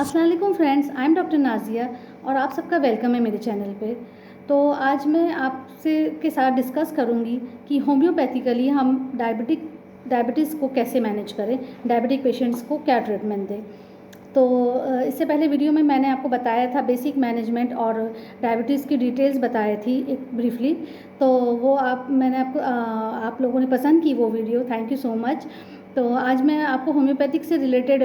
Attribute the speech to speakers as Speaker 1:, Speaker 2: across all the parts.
Speaker 1: अस्सलाम वालेकुम friends, I am doctor Nazia और आप सबका वेलकम है मेरे चैनल पे। तो आज मैं आपसे के साथ डिस्कस करूँगी कि होम्योपैथिकली हम डायबिटीज़ को कैसे मैनेज करें, डायबिटिक पेशेंट्स को क्या ट्रीटमेंट दें। तो इससे पहले वीडियो में मैंने आपको बताया था बेसिक मैनेजमेंट और डायबिटीज़ की डिटेल्स बताई थी एक ब्रीफली। तो वो आप लोगों ने पसंद की वो video, thank you so much. तो आज मैं आपको होम्योपैथिक से रिलेटेड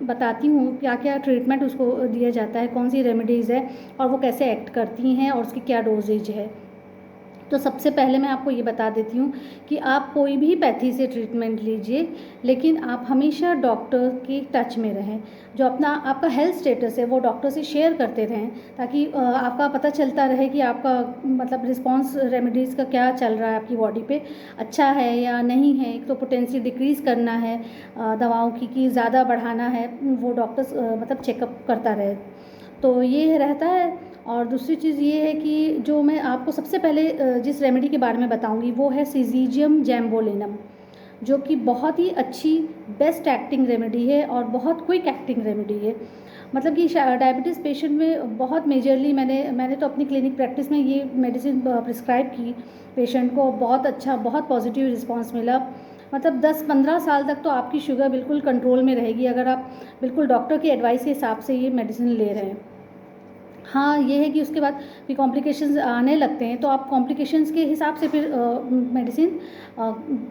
Speaker 1: बताती हूँ क्या क्या ट्रीटमेंट उसको दिया जाता है, कौन सी रेमेडीज़ है और वो कैसे एक्ट करती हैं और उसकी क्या डोजेज है। तो सबसे पहले मैं आपको ये बता देती हूँ कि आप कोई भी पैथी से ट्रीटमेंट लीजिए, लेकिन आप हमेशा डॉक्टर के टच में रहें। जो आपका हेल्थ स्टेटस है वो डॉक्टर से शेयर करते रहें, ताकि आपका पता चलता रहे कि आपका मतलब रिस्पॉन्स रेमेडीज़ का क्या चल रहा है आपकी बॉडी पे, अच्छा है या नहीं है। एक तो पोटेंसी डिक्रीज़ करना है दवाओं की कि ज़्यादा बढ़ाना है, वो डॉक्टर्स मतलब चेकअप करता रहे। तो ये रहता है। और दूसरी चीज़ ये है कि जो मैं आपको सबसे पहले जिस रेमेडी के बारे में बताऊंगी वो है सिजीजियम जैम्बोलिनम, जो कि बहुत ही अच्छी बेस्ट एक्टिंग रेमेडी है और बहुत क्विक एक्टिंग रेमेडी है। मतलब कि डायबिटीज़ पेशेंट में बहुत मेजरली मैंने तो अपनी क्लिनिक प्रैक्टिस में ये मेडिसिन प्रिस्क्राइब की पेशेंट को, बहुत अच्छा, बहुत पॉजिटिव रिस्पांस मिला। मतलब 10-15 साल तक तो आपकी शुगर बिल्कुल कंट्रोल में रहेगी अगर आप बिल्कुल डॉक्टर की एडवाइस के हिसाब से ये मेडिसिन ले रहे हैं। हाँ, ये है कि उसके बाद भी कॉम्प्लिकेशंस आने लगते हैं, तो आप कॉम्प्लिकेशंस के हिसाब से फिर मेडिसिन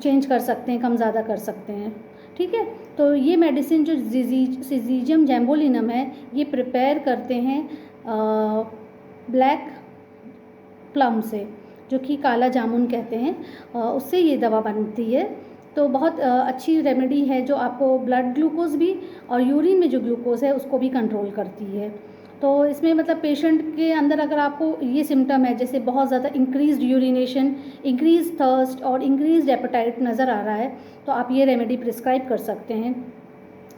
Speaker 1: चेंज कर सकते हैं, कम ज़्यादा कर सकते हैं। ठीक है। तो ये मेडिसिन जो सिजीजियम जैम्बोलिनम है, ये प्रिपेयर करते हैं ब्लैक प्लम से, जो कि काला जामुन कहते हैं, उससे ये दवा बनती है। तो बहुत अच्छी रेमेडी है जो आपको ब्लड ग्लूकोज भी और यूरिन में जो ग्लूकोज है उसको भी कंट्रोल करती है। तो इसमें मतलब पेशेंट के अंदर अगर आपको ये सिम्टम है, जैसे बहुत ज़्यादा इंक्रीज्ड यूरिनेशन, इंक्रीज थर्स्ट और इंक्रीज्ड एपेटाइट नज़र आ रहा है, तो आप ये रेमेडी प्रिस्क्राइब कर सकते हैं।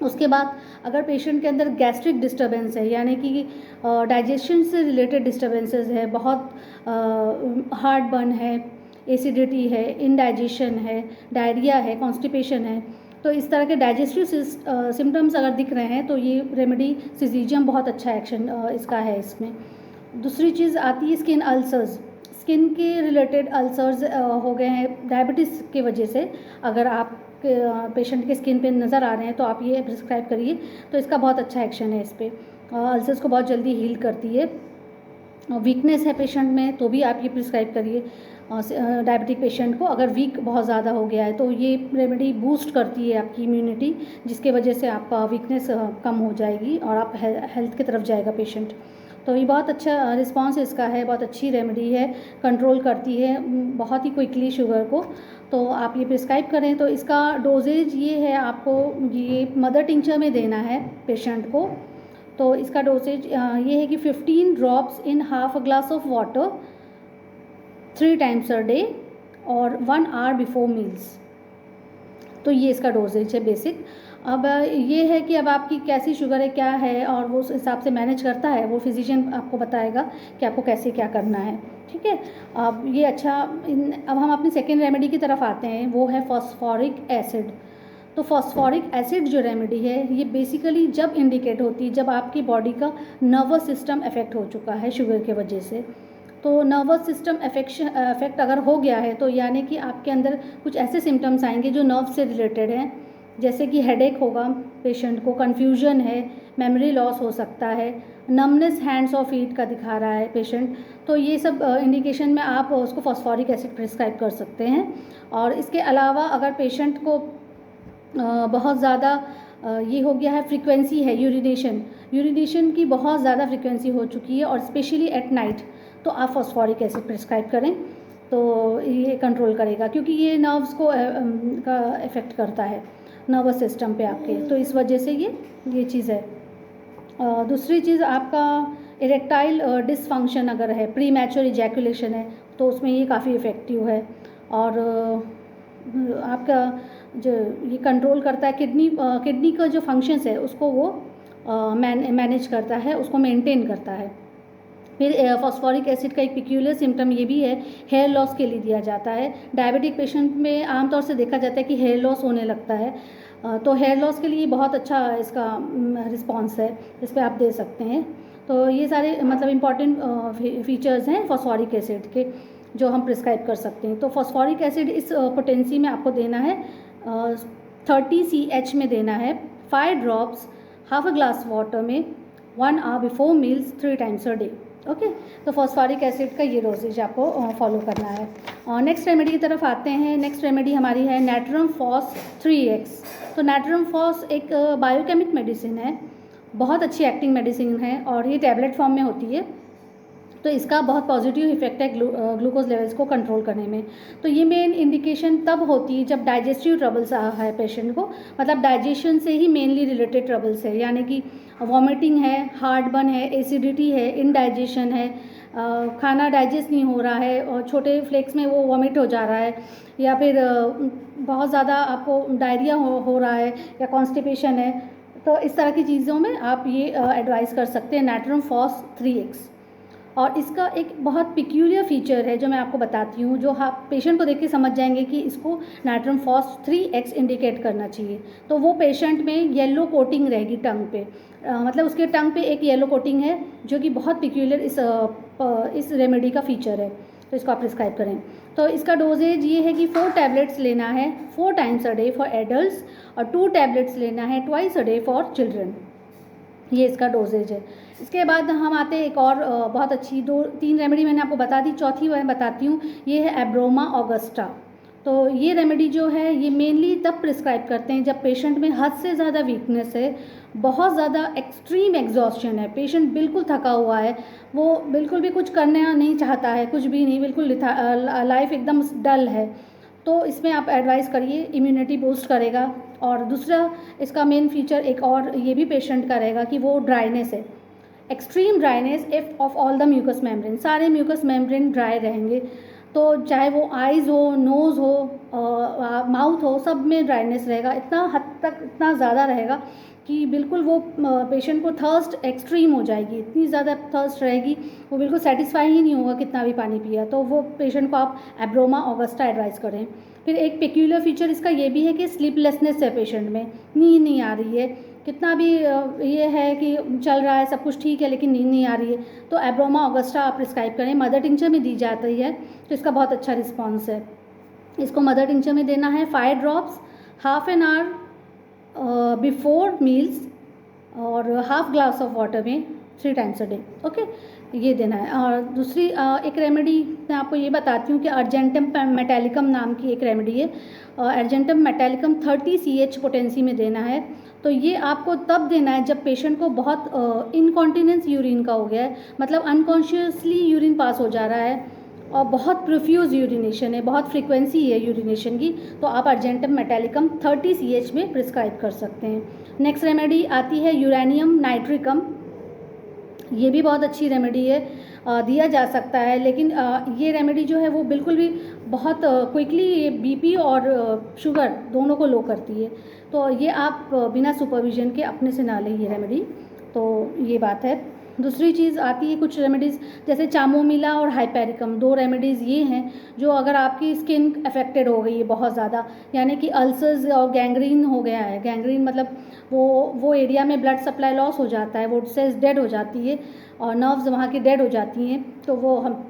Speaker 1: उसके बाद अगर पेशेंट के अंदर गैस्ट्रिक डिस्टर्बेंस है, यानी कि डाइजेशन से रिलेटेड डिस्टर्बेंसेस है, बहुत हार्ट बर्न है, एसिडिटी है, इनडाइजेशन है, डायरिया है, कॉन्स्टिपेशन है, तो इस तरह के डाइजेस्टिव सिम्टम्स अगर दिख रहे हैं तो ये रेमेडी सिजीजियम बहुत अच्छा एक्शन इसका है इसमें। दूसरी चीज़ आती है स्किन अल्सर्स। स्किन के रिलेटेड अल्सर्स हो गए हैं डायबिटीज़ की वजह से, अगर आप पेशेंट के स्किन पे नज़र आ रहे हैं तो आप ये प्रिस्क्राइब करिए, तो इसका बहुत अच्छा एक्शन है इस पर। अल्सर्स को बहुत जल्दी हील करती है। वीकनेस है पेशेंट में तो भी आप ये प्रिस्क्राइब करिए डायबिटिक पेशेंट को। अगर वीक बहुत ज़्यादा हो गया है तो ये रेमेडी बूस्ट करती है आपकी इम्यूनिटी, जिसके वजह से आपका वीकनेस कम हो जाएगी और आप हेल्थ की तरफ जाएगा पेशेंट। तो ये बहुत अच्छा रिस्पांस इसका है, बहुत अच्छी रेमेडी है, कंट्रोल करती है बहुत ही क्विकली शुगर को। तो आप ये प्रिस्क्राइब करें। तो इसका डोजेज ये है, आपको ये मदर टिंचर में देना है पेशेंट को। तो इसका डोसेज ये है कि 15 drops in half a glass of water 3 times a day और 1 आवर बिफोर मील्स। तो ये इसका डोजेज है बेसिक। अब ये है कि अब आपकी कैसी शुगर है, क्या है, और वो उस हिसाब से मैनेज करता है, वो फिजिशियन आपको बताएगा कि आपको कैसे क्या करना है। ठीक है। अब ये अब हम अपनी सेकेंड रेमेडी की तरफ आते हैं, वो है फॉस्फोरिक एसिड। तो फॉस्फोरिक एसिड जो रेमेडी है ये बेसिकली जब इंडिकेट होती है जब आपकी बॉडी का नर्वस सिस्टम अफेक्ट हो चुका है शुगर के वजह से। तो नर्वस सिस्टम अफेक्ट अगर हो गया है तो यानी कि आपके अंदर कुछ ऐसे सिम्टम्स आएंगे जो नर्व से रिलेटेड हैं, जैसे कि हेडेक होगा पेशेंट को, कन्फ्यूजन है, मेमोरी लॉस हो सकता है, नमनेस हैंड्स और फीट का दिखा रहा है पेशेंट। तो ये सब इंडिकेशन में आप उसको फॉस्फोरिक एसिड प्रिस्क्राइब कर सकते हैं। और इसके अलावा अगर पेशेंट को बहुत ज़्यादा ये हो गया है, फ्रीक्वेंसी है यूरिनेशन की बहुत ज़्यादा फ्रीक्वेंसी हो चुकी है और स्पेशली एट नाइट, तो आप फॉस्फोरिक एसिड प्रिस्क्राइब करें तो ये कंट्रोल करेगा, क्योंकि ये नर्व्स को का इफ़ेक्ट करता है नर्वस सिस्टम पे आपके। तो इस वजह से ये चीज़ है। दूसरी चीज़ आपका इरेक्टाइल डिसफंक्शन अगर है, प्री मैच्योर इजैकुलेशन है, तो उसमें ये काफ़ी इफ़ेक्टिव है। और आपका जो ये कंट्रोल करता है किडनी का जो फंक्शंस है उसको वो मैनेज करता है, उसको मेंटेन करता है। फिर फॉस्फोरिक एसिड का एक पिक्यूलियर सिम्टम ये भी है, हेयर लॉस के लिए दिया जाता है। डायबिटिक पेशेंट में आमतौर से देखा जाता है कि हेयर लॉस होने लगता है तो हेयर लॉस के लिए बहुत अच्छा इसका रिस्पॉन्स है, इस पर आप दे सकते हैं। तो ये सारे मतलब इम्पॉर्टेंट फीचर्स हैं फॉस्फोरिक एसिड के जो हम प्रिस्क्राइब कर सकते हैं। तो फॉस्फोरिक एसिड इस पोटेंसी में आपको देना है 30 CH में देना है, 5 drops half a glass water में 1 hour before meals 3 times a day. Okay, तो फॉस्फोरिक एसिड का ये डोजेज आपको फॉलो करना है। नेक्स्ट रेमेडी की तरफ आते हैं। नेक्स्ट रेमेडी हमारी है नाट्रियम फॉस 3x। तो नाट्रियम फॉस एक बायोकेमिक मेडिसिन है, बहुत अच्छी एक्टिंग मेडिसिन है और ये टैबलेट फॉर्म में होती है। तो इसका बहुत पॉजिटिव इफेक्ट है ग्लूकोज लेवल्स को कंट्रोल करने में। तो ये मेन इंडिकेशन तब होती है जब डाइजेस्टिव ट्रबल्स है पेशेंट को, मतलब डाइजेशन से ही मेनली रिलेटेड ट्रबल्स है, यानी कि वॉमिटिंग है, हार्टबर्न है, एसिडिटी है, इनडाइजेशन है, खाना डाइजेस्ट नहीं हो रहा है और छोटे फ्लेक्स में वो वॉमिट हो जा रहा है, या फिर बहुत ज़्यादा आपको डायरिया हो रहा है या कॉन्स्टिपेशन है। तो इस तरह की चीज़ों में आप ये एडवाइस कर सकते हैं नाट्रियम फॉस 3x। और इसका एक बहुत पिक्यूलियर फीचर है जो मैं आपको बताती हूँ, जो आप पेशेंट को देख के समझ जाएंगे कि इसको नाट्रियम फॉस 3x इंडिकेट करना चाहिए। तो वो पेशेंट में येलो कोटिंग रहेगी टंग पे, मतलब उसके टंग पे एक येलो कोटिंग है जो कि बहुत पिक्यूलियर इस रेमेडी का फीचर है। तो इसको आप प्रिस्क्राइब करें। तो इसका डोजेज ये है कि 4 टैबलेट्स लेना है 4 times a day for adults और 2 टैबलेट्स लेना है twice a day for children. ये इसका डोजेज है। इसके बाद हम आते हैं एक और बहुत अच्छी 2-3 रेमेडी मैंने आपको बता दी, चौथी मैं बताती हूँ, ये है एब्रोमा ऑगस्टा। तो ये रेमेडी जो है ये मेनली तब प्रिस्क्राइब करते हैं जब पेशेंट में हद से ज़्यादा वीकनेस है, बहुत ज़्यादा एक्सट्रीम एग्जॉस्शन है, पेशेंट बिल्कुल थका हुआ है, वो बिल्कुल भी कुछ करना नहीं चाहता है, कुछ भी नहीं, बिल्कुल लाइफ एकदम डल है। तो इसमें आप एडवाइस करिए, इम्यूनिटी बूस्ट करेगा। और दूसरा इसका मेन फीचर एक और ये भी पेशेंट का रहेगा कि वो ड्राइनेस है, extreme dryness if of all the mucous membrane, सारे म्यूकस मेम्ब्रेन ड्राई रहेंगे। तो चाहे वो आइज़ हो, नोज़ हो, माउथ हो, सब में ड्राइनेस रहेगा, इतना हद तक इतना ज़्यादा रहेगा कि बिल्कुल वो पेशेंट को थर्स्ट एक्सट्रीम हो जाएगी, इतनी ज़्यादा थर्स्ट रहेगी, वो बिल्कुल सेटिस्फाई ही नहीं होगा कितना भी पानी पिया। तो वो पेशेंट को आप एब्रोमा ऑगस्टा एडवाइस करें। फिर एक पेक्यूलर फीचर इसका ये भी है कि स्लीपलेसनेस है पेशेंट में, नींद नहीं आ रही है, कितना भी ये है कि चल रहा है सब कुछ ठीक है लेकिन नींद नहीं आ रही है, तो एब्रोमा ऑगस्टा आप प्रिस्क्राइब करें। मदर टिंचर में दी जाती है तो इसका बहुत अच्छा रिस्पॉन्स है। इसको मदर टिंचर में देना है 5 drops half an hour before meals और हाफ ग्लास ऑफ वाटर में 3 टाइम्स अ डे। ओके, ये देना है। और दूसरी एक रेमेडी मैं आपको ये बताती हूँ कि अर्जेंटम मेटालिकम नाम की एक रेमेडी है। अर्जेंटम मेटालिकम 30 CH पोटेंसी में देना है। तो ये आपको तब देना है जब पेशेंट को बहुत इनकॉन्टिनेंस यूरिन का हो गया है, मतलब अनकॉन्शियसली यूरिन पास हो जा रहा है और बहुत प्रोफ्यूज यूरिनेशन है, बहुत फ्रीक्वेंसी है यूरिनेशन की, तो आप अर्जेंटम मेटालिकम 30 CH में प्रिस्क्राइब कर सकते हैं। नेक्स्ट रेमेडी आती है यूरेनियम नाइट्रिकम। ये भी बहुत अच्छी रेमेडी है, दिया जा सकता है, लेकिन ये रेमेडी जो है वो बिल्कुल भी बहुत क्विकली ये बीपी और शुगर दोनों को लो करती है। तो ये आप बिना सुपरविजन के अपने से ना लें ये रेमेडी। तो ये बात है। दूसरी चीज़ आती है कुछ रेमेडीज़ जैसे चामोमिला और हाइपेरिकम, 2 रेमेडीज़ ये हैं जो अगर आपकी स्किन अफेक्टेड हो गई है बहुत ज़्यादा, यानी कि अल्सर्स और गैंग्रीन हो गया है, गैंग्रीन मतलब वो एरिया में ब्लड सप्लाई लॉस हो जाता है, वो सेल्स डेड हो जाती है और नर्व्स वहाँ की डेड हो जाती हैं, तो वो हम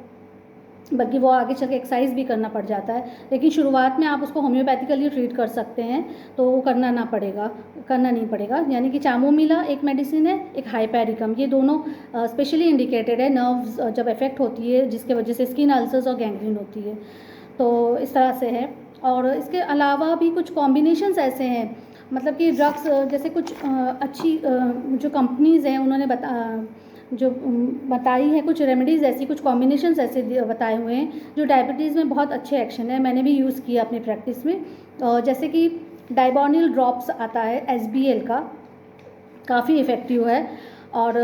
Speaker 1: बल्कि वो आगे चल के एक्सरसाइज भी करना पड़ जाता है। लेकिन शुरुआत में आप उसको होम्योपैथिकली ट्रीट कर सकते हैं, तो वो करना नहीं पड़ेगा। यानी कि चामोमिला एक मेडिसिन है, एक हाइपेरिकम, ये दोनों स्पेशली इंडिकेटेड है नर्व्स जब इफेक्ट होती है जिसके वजह से स्किन अल्सर्स और गैंग्रीन होती है। तो इस तरह से है। और इसके अलावा भी कुछ कॉम्बिनेशंस ऐसे हैं, मतलब कि ड्रग्स जैसे कुछ अच्छी जो कंपनीज़ हैं उन्होंने बताई है कुछ रेमेडीज़ ऐसी, कुछ कॉम्बिनेशंस ऐसे बताए हुए हैं जो डायबिटीज़ में बहुत अच्छे एक्शन है, मैंने भी यूज़ किया अपनी प्रैक्टिस में। जैसे कि डाइबोनिल ड्रॉप्स आता है SBL का, काफ़ी इफ़ेक्टिव है और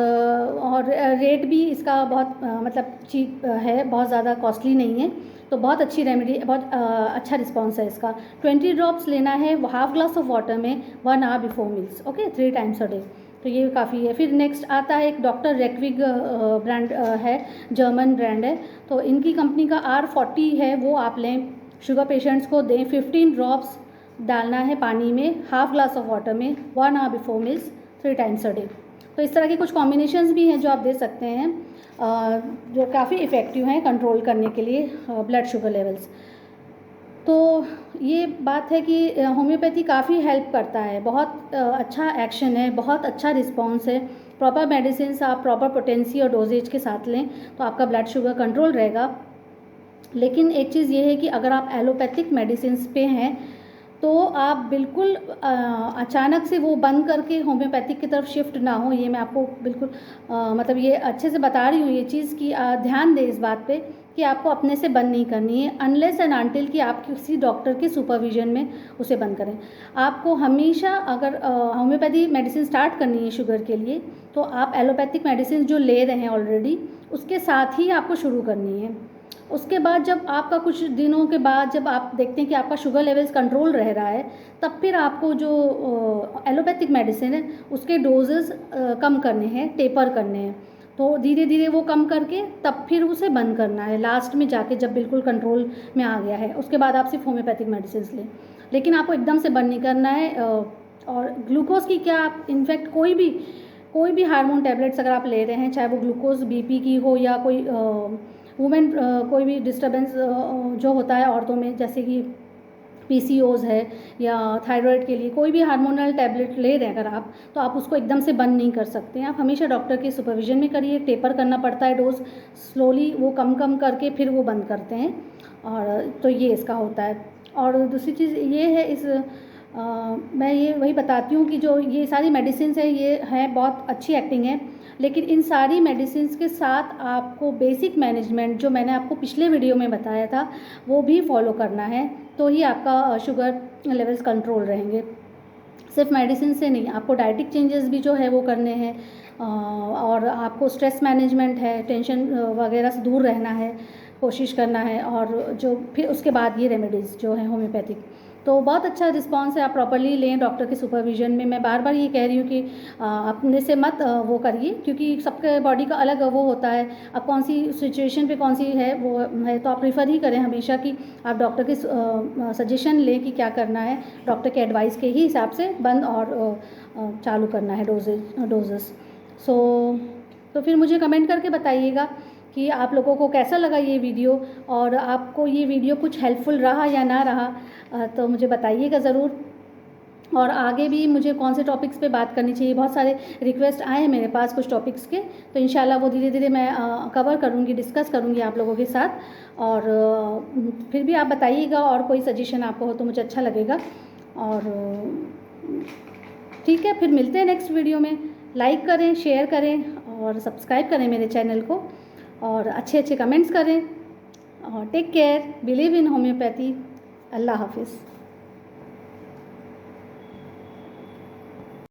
Speaker 1: रेट भी इसका बहुत मतलब चीप है, बहुत ज़्यादा कॉस्टली नहीं है, तो बहुत अच्छी रेमेडी, बहुत अच्छा रिस्पॉन्स है इसका। 20 ड्रॉप्स लेना है हाफ ग्लास ऑफ वाटर में 1 hour before meals. Okay, 3 times a day, तो ये काफ़ी है। फिर नेक्स्ट आता है एक डॉक्टर रेक्विग ब्रांड है, जर्मन ब्रांड है, तो इनकी कंपनी का R40 है, वो आप लें, शुगर पेशेंट्स को दें 15 ड्रॉप्स डालना है पानी में, हाफ ग्लास ऑफ वाटर में 1 hour before meals 3 times a day. तो इस तरह के कुछ कॉम्बिनेशंस भी हैं जो आप दे सकते हैं, जो काफ़ी इफ़ेक्टिव हैं कंट्रोल करने के लिए ब्लड शुगर लेवल्स। तो ये बात है कि होम्योपैथी काफ़ी हेल्प करता है, बहुत अच्छा एक्शन है, बहुत अच्छा रिस्पॉन्स है। प्रॉपर मेडिसिन आप प्रॉपर पोटेंसी और डोजेज के साथ लें तो आपका ब्लड शुगर कंट्रोल रहेगा। लेकिन एक चीज़ ये है कि अगर आप एलोपैथिक मेडिसिन पे हैं तो आप बिल्कुल अचानक से वो बंद करके होम्योपैथिक की तरफ शिफ्ट ना हो। ये मैं आपको बिल्कुल मतलब ये अच्छे से बता रही हूँ ये चीज़ कि ध्यान दें इस बात पे कि आपको अपने से बंद नहीं करनी है, अनलेस एंड अनटिल कि आप किसी डॉक्टर के सुपरविजन में उसे बंद करें। आपको हमेशा अगर होम्योपैथी मेडिसिन स्टार्ट करनी है शुगर के लिए तो आप एलोपैथिक मेडिसिन जो ले रहे हैं ऑलरेडी उसके साथ ही आपको शुरू करनी है। उसके बाद जब आपका कुछ दिनों के बाद जब आप देखते हैं कि आपका शुगर लेवल्स कंट्रोल रह रहा है, तब फिर आपको जो एलोपैथिक मेडिसिन है उसके डोजेस कम करने हैं, टेपर करने हैं। तो धीरे धीरे वो कम करके तब फिर उसे बंद करना है लास्ट में जाके, जब बिल्कुल कंट्रोल में आ गया है उसके बाद आप सिर्फ होम्योपैथिक मेडिसिन लें। लेकिन आपको एकदम से बंद नहीं करना है। और ग्लूकोज की क्या, आप इनफैक्ट कोई भी हार्मोन टैबलेट्स अगर आप ले रहे हैं, चाहे वो ग्लूकोज बीपी की हो या कोई वुमेन कोई भी डिस्टर्बेंस जो होता है औरतों में, जैसे कि पीसीओज है या थायराइड के लिए कोई भी हार्मोनल टैबलेट ले रहे हैं अगर आप, तो आप उसको एकदम से बंद नहीं कर सकते हैं। आप हमेशा डॉक्टर के सुपरविजन में करिए, टेपर करना पड़ता है डोज, स्लोली वो कम करके फिर वो बंद करते हैं। और तो ये इसका होता है। और दूसरी चीज़ ये है मैं ये वही बताती हूँ कि जो ये सारी मेडिसिन है ये हैं बहुत अच्छी एक्टिंग है, लेकिन इन सारी मेडिसिन के साथ आपको बेसिक मैनेजमेंट जो मैंने आपको पिछले वीडियो में बताया था वो भी फॉलो करना है, तो ही आपका शुगर लेवल्स कंट्रोल रहेंगे। सिर्फ मेडिसिन से नहीं, आपको डाइटिक चेंजेस भी जो है वो करने हैं, और आपको स्ट्रेस मैनेजमेंट है, टेंशन वगैरह से दूर रहना है, कोशिश करना है। और जो फिर उसके बाद ये रेमेडीज़ जो हैं होम्योपैथिक, तो बहुत अच्छा रिस्पांस है। आप प्रॉपर्ली लें डॉक्टर के सुपरविजन में। मैं बार बार ये कह रही हूँ कि अपने से मत वो करिए, क्योंकि सबके बॉडी का अलग वो होता है। अब कौन सी सिचुएशन पे कौन सी है वो है, तो आप प्रीफर ही करें हमेशा कि आप डॉक्टर के सजेशन लें कि क्या करना है, डॉक्टर के एडवाइस के ही हिसाब से बंद और चालू करना है डोजेस। तो फिर मुझे कमेंट करके बताइएगा कि आप लोगों को कैसा लगा ये वीडियो, और आपको ये वीडियो कुछ हेल्पफुल रहा या ना रहा, तो मुझे बताइएगा ज़रूर। और आगे भी मुझे कौन से टॉपिक्स पे बात करनी चाहिए, बहुत सारे रिक्वेस्ट आए हैं मेरे पास कुछ टॉपिक्स के, तो इंशाल्लाह वो धीरे धीरे मैं कवर करूँगी, डिस्कस करूँगी आप लोगों के साथ। और फिर भी आप बताइएगा और कोई सजेशन आपको हो तो मुझे अच्छा लगेगा। और ठीक है, फिर मिलते हैं नेक्स्ट वीडियो में। लाइक करें, शेयर करें और सब्सक्राइब करें मेरे चैनल को, और अच्छे अच्छे कमेंट्स करें। और take care, believe in homeopathy. अल्लाह हाफिज़।